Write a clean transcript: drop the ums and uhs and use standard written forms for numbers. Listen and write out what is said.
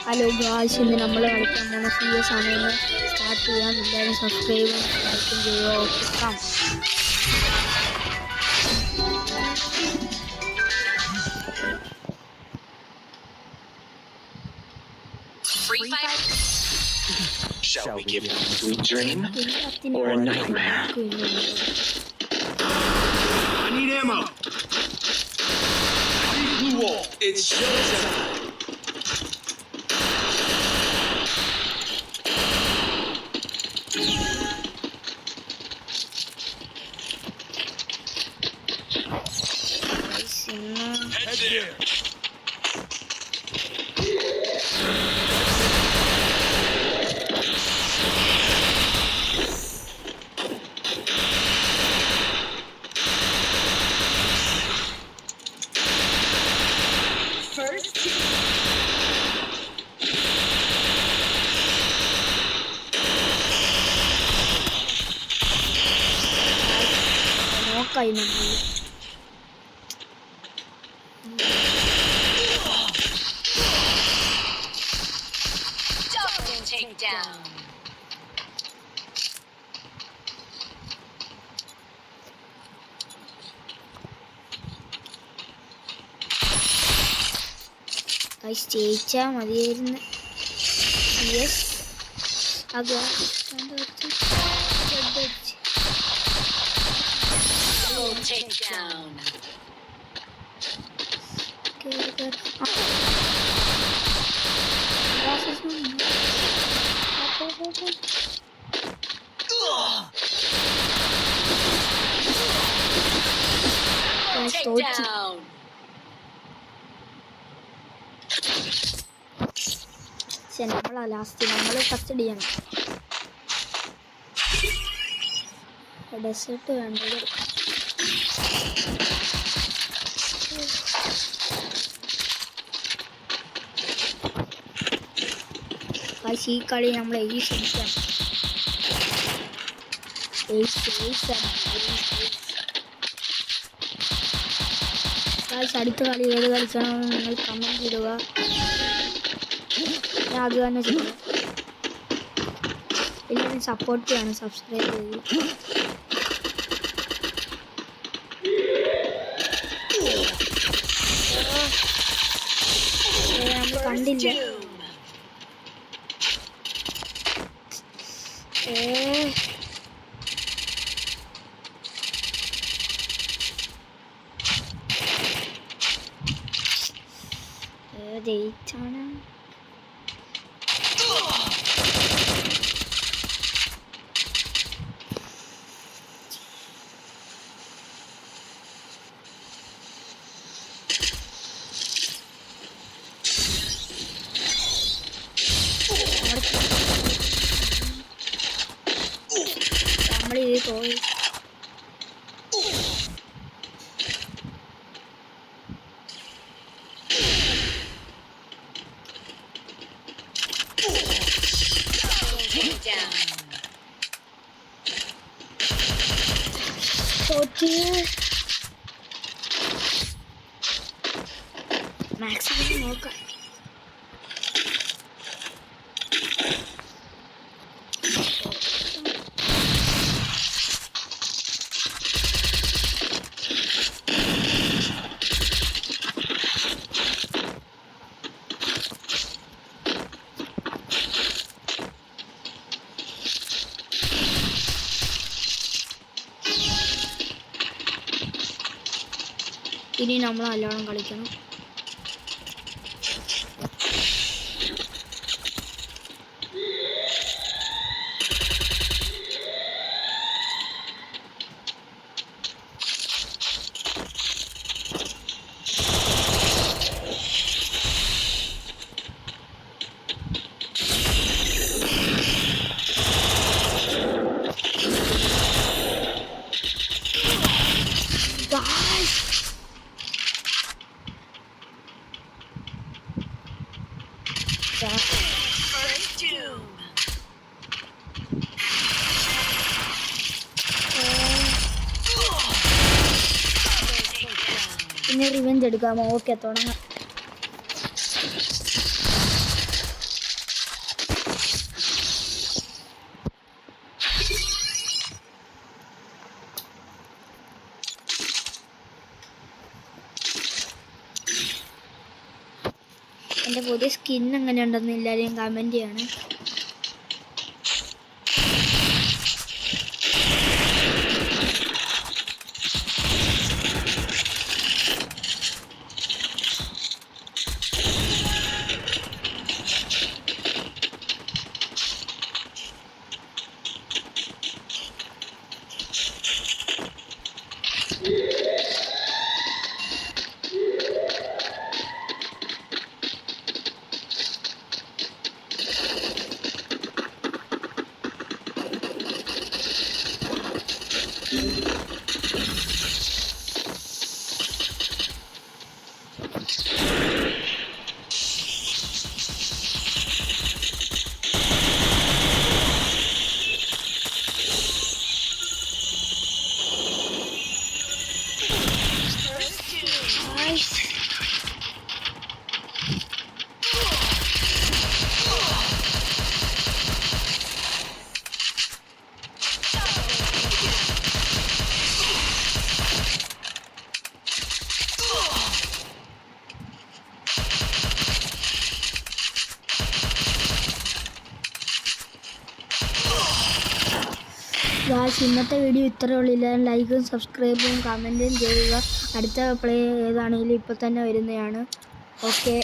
Hello guys, ഇന്ന് നമ്മൾ കളിക്കാൻ പോകുന്ന CS ആണ്. ഒന്ന് സ്റ്റാർട്ട് ചെയ്യാം. എല്ലാവരും സബ്സ്ക്രൈബും ലൈക്കും ചെയ്യുക. Okay, come. Shall we give him a sweet dream or a nightmare? I need ammo. I need blue wall. It's showtime. Head there. നോക്കായി നമ്മൾ Takedown. ജയിച്ചാ മതിയായിരുന്നു. Yes, Takedown. Takedown. നമ്മളാ ലാസ്റ്റ്, നമ്മൾ ഫസ്റ്റ് ചെയ്യണം. ഡെസേർട്ട് വേണ്ടത് ഈ കളി നമ്മൾ അടുത്ത കളി ഏത് കളിക്കണമെന്ന് നിങ്ങൾ കമന്റ് ഇടുക. ഞാൻ അത് തന്നെ ചെയ്യും. എല്ലാവരും സപ്പോർട്ട് ചെയ്യണം, സബ്സ്ക്രൈബ് ചെയ്യും. നമ്മൾ കണ്ടില്ല. ജയിച്ചാണ്. നമ്മളിത് പോയി മാക്സിമം നോക്കാം. ഇനി നമ്മൾ നല്ലോണം കളിക്കണം. പിന്നെ റിവെഞ്ച് എടുക്കാമോ? ഓക്കെ, തുടങ്ങാം. എൻ്റെ പുതിയ സ്കിൻ എങ്ങനെ ഉണ്ടെന്ന് എല്ലാവരെയും കമൻറ്റ് ചെയ്യണം. ഗായ്സ്, ഇന്നത്തെ വീഡിയോ ഇത്രയേ ഉള്ളൂ. എല്ലാവരും ലൈക്കും സബ്സ്ക്രൈബും കമൻറ്റും ചെയ്യുക. അടുത്ത പ്ലേ ഏതാണെങ്കിലും ഇപ്പോൾ തന്നെ വരുന്നതാണ്. ഓക്കെ.